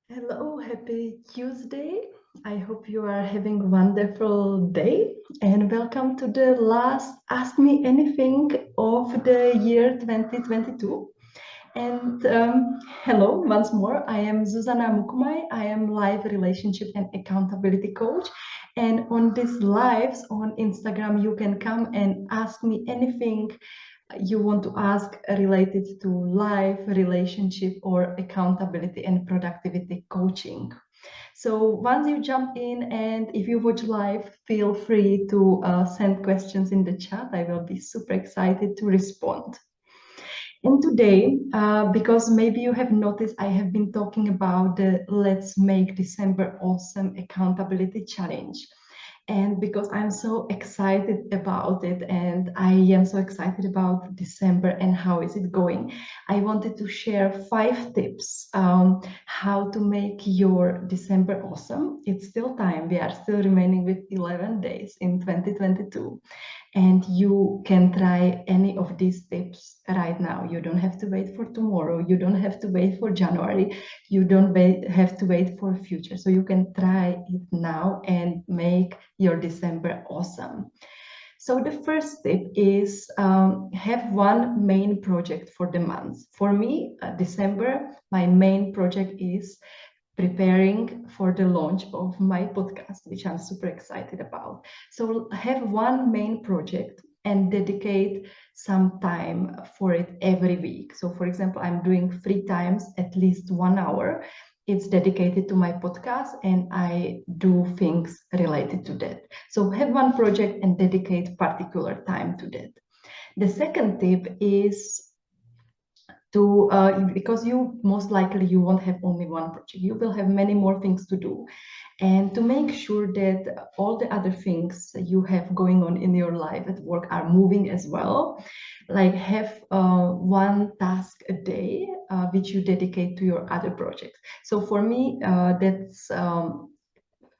Hello, happy Tuesday. I hope you are having a wonderful day and welcome to the last Ask Me Anything of the year 2022. And hello once more. I am Zuzana Mukumai. I am live relationship and accountability coach. And on these lives on Instagram, you can come and ask me anything you want to ask related to life, relationship, or accountability and productivity coaching. So once you jump in and if you watch live, feel free to send questions in the chat. I will be super excited to respond. And today, because maybe you have noticed, I have been talking about the Let's Make December Awesome Accountability Challenge. And because I'm so excited about it and I am so excited about December and how is it going, I wanted to share 5 tips how to make your December awesome. It's still time. We are still remaining with 11 days in 2022 and you can try any of these tips right now. You don't have to wait for tomorrow. You don't have to wait for January. You don't have to wait for future. So you can try it now and make your December awesome. So the first tip is have one main project for the month. For me, December, my main project is preparing for the launch of my podcast, which I'm super excited about. So have one main project and dedicate some time for it every week. So for example, I'm doing 3 times at least 1 hour. It's dedicated to my podcast and I do things related to that. So have one project and dedicate particular time to that. The second tip is to because you most likely you won't have only one project, you will have many more things to do, and to make sure that all the other things you have going on in your life at work are moving as well, like have one task a day which you dedicate to your other projects. So for me that's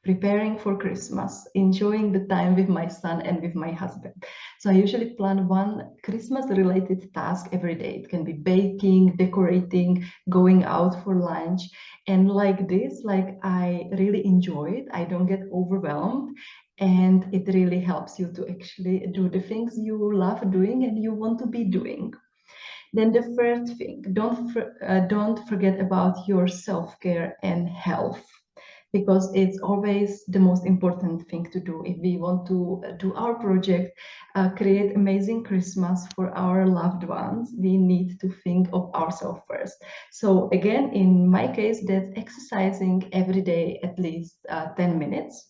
preparing for Christmas, enjoying the time with my son and with my husband. So I usually plan one Christmas related task every day. It can be baking, decorating, going out for lunch. And like this, like I really enjoy it. I don't get overwhelmed. And it really helps you to actually do the things you love doing and you want to be doing. Then the third thing, don't forget about your self-care and health, because it's always the most important thing to do if we want to do our project, create amazing Christmas for our loved ones. We need to think of ourselves first. So again, in my case, that's exercising every day at least 10 minutes.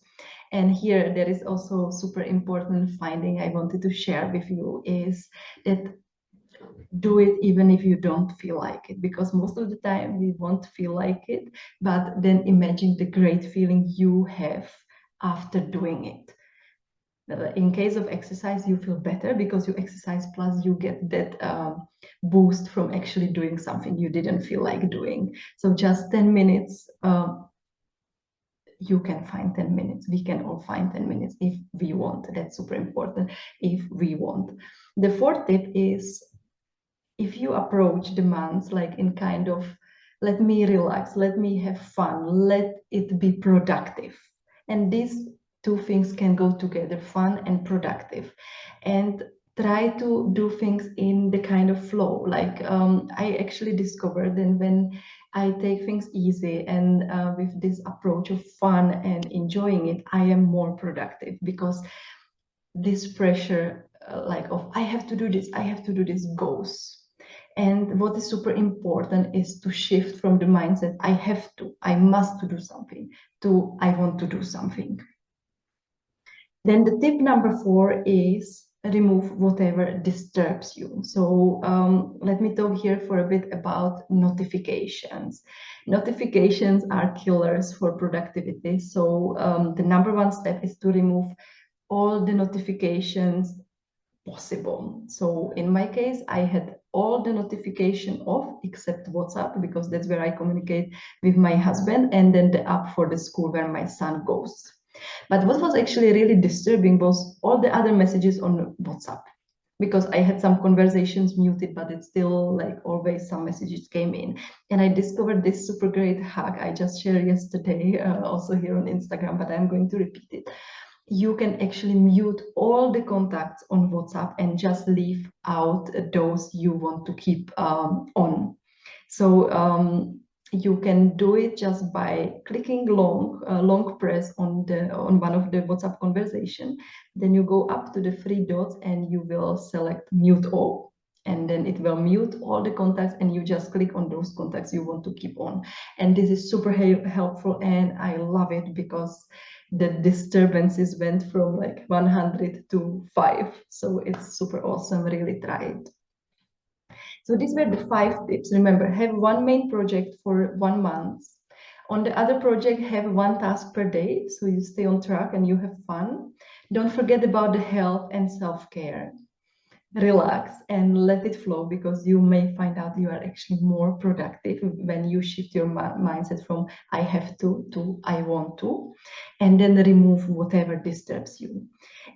And here there is also super important finding I wanted to share with you is that do it even if you don't feel like it, because most of the time we won't feel like it, but then imagine the great feeling you have after doing it. In case of exercise, you feel better because you exercise, plus you get that boost from actually doing something you didn't feel like doing. So just 10 minutes, you can find 10 minutes. We can all find 10 minutes if we want. That's super important, if we want. The fourth tip is, if you approach the months like in kind of, let me relax, let me have fun, let it be productive. And these two things can go together, fun and productive. And try to do things in the kind of flow. Like I actually discovered that when I take things easy and with this approach of fun and enjoying it, I am more productive, because this pressure like of I have to do this, I have to do this goes. And what is super important is to shift from the mindset I have to, I must do something, to I want to do something. Then the tip number 4 is remove whatever disturbs you. So let me talk here for a bit about notifications. Notifications are killers for productivity. So the number 1 step is to remove all the notifications possible. So in my case, I had all the notification off except WhatsApp, because that's where I communicate with my husband, and then the app for the school where my son goes. But what was actually really disturbing was all the other messages on WhatsApp. because I had some conversations muted, but it's still like always some messages came in. And I discovered this super great hack I just shared yesterday, also here on Instagram, but I'm going to repeat it. You can actually mute all the contacts on WhatsApp and just leave out those you want to keep on. So you can do it just by clicking long press on one of the WhatsApp conversation. Then you go up to the three dots and you will select mute all. And then it will mute all the contacts and you just click on those contacts you want to keep on. And this is super helpful and I love it because the disturbances went from like 100 to 5. So it's super awesome. Really try it. So these were the 5 tips. Remember, have one main project for 1 month. On the other project, have one task per day so you stay on track and you have fun. Don't forget about the health and self-care. Relax and let it flow because you may find out you are actually more productive when you shift your mindset from I have to I want to, and then remove whatever disturbs you.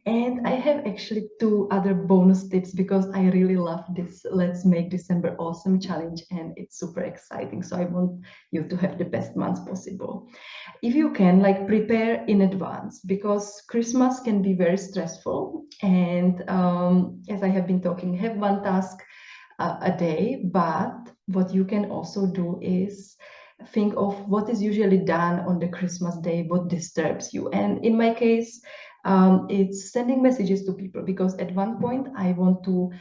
And I have actually 2 other bonus tips because I really love this Let's Make December Awesome challenge and it's super exciting. So I want you to have the best months possible. If you can, like, prepare in advance because Christmas can be very stressful. And as I have been talking, have one task a day, but what you can also do is think of what is usually done on the Christmas day, what disturbs you. And in my case, it's sending messages to people because at one point I want to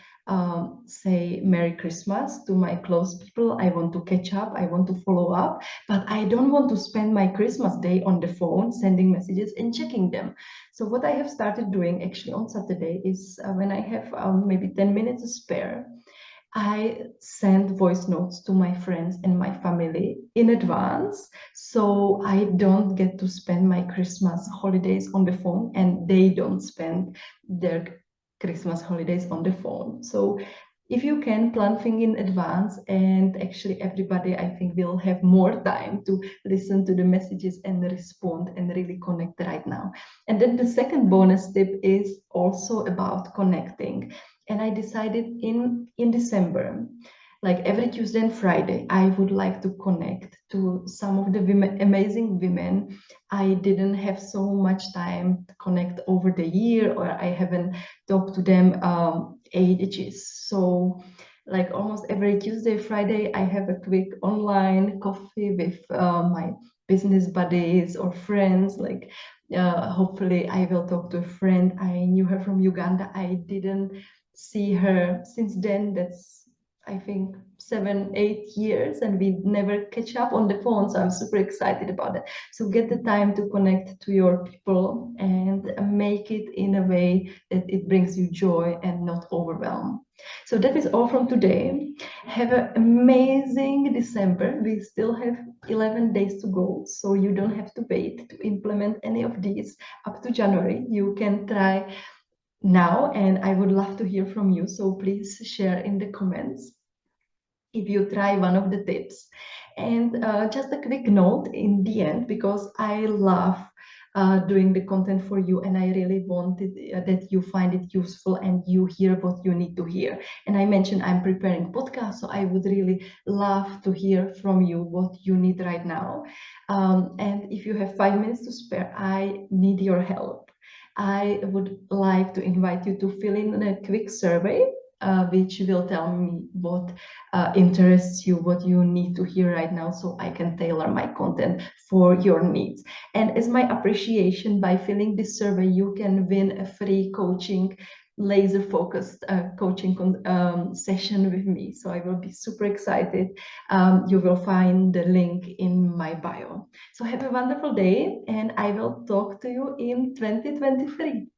say Merry Christmas to my close people. I want to catch up, I want to follow up, but I don't want to spend my Christmas day on the phone sending messages and checking them. So what I have started doing actually on Saturday is when I have maybe 10 minutes to spare, I send voice notes to my friends and my family in advance, so I don't get to spend my Christmas holidays on the phone and they don't spend their Christmas holidays on the phone. So if you can plan things in advance, and actually everybody I think will have more time to listen to the messages and respond and really connect right now. And then the second bonus tip is also about connecting. And I decided in December, like every Tuesday and Friday, I would like to connect to some of the women, amazing women I didn't have so much time to connect over the year, or I haven't talked to them ages. So like almost every Tuesday, Friday, I have a quick online coffee with my business buddies or friends. Like hopefully I will talk to a friend. I knew her from Uganda. I didn't see her since then. That's I think 7, 8 years, and we never catch up on the phone. So I'm super excited about it. So get the time to connect to your people and make it in a way that it brings you joy and not overwhelm. So that is all from today. Have an amazing December. We still have 11 days to go, so you don't have to wait to implement any of these up to January. You can try now, and I would love to hear from you. So please share in the comments if you try one of the tips. And just a quick note in the end, because I love doing the content for you, and I really wanted that you find it useful and you hear what you need to hear. And I mentioned I'm preparing podcasts, so I would really love to hear from you what you need right now. And if you have 5 minutes to spare, I need your help. I would like to invite you to fill in a quick survey, which will tell me what interests you, what you need to hear right now, so I can tailor my content for your needs. And as my appreciation, by filling this survey, you can win a free coaching, laser focused coaching session with me. So I will be super excited. You will find the link in my bio. So have a wonderful day, and I will talk to you in 2023.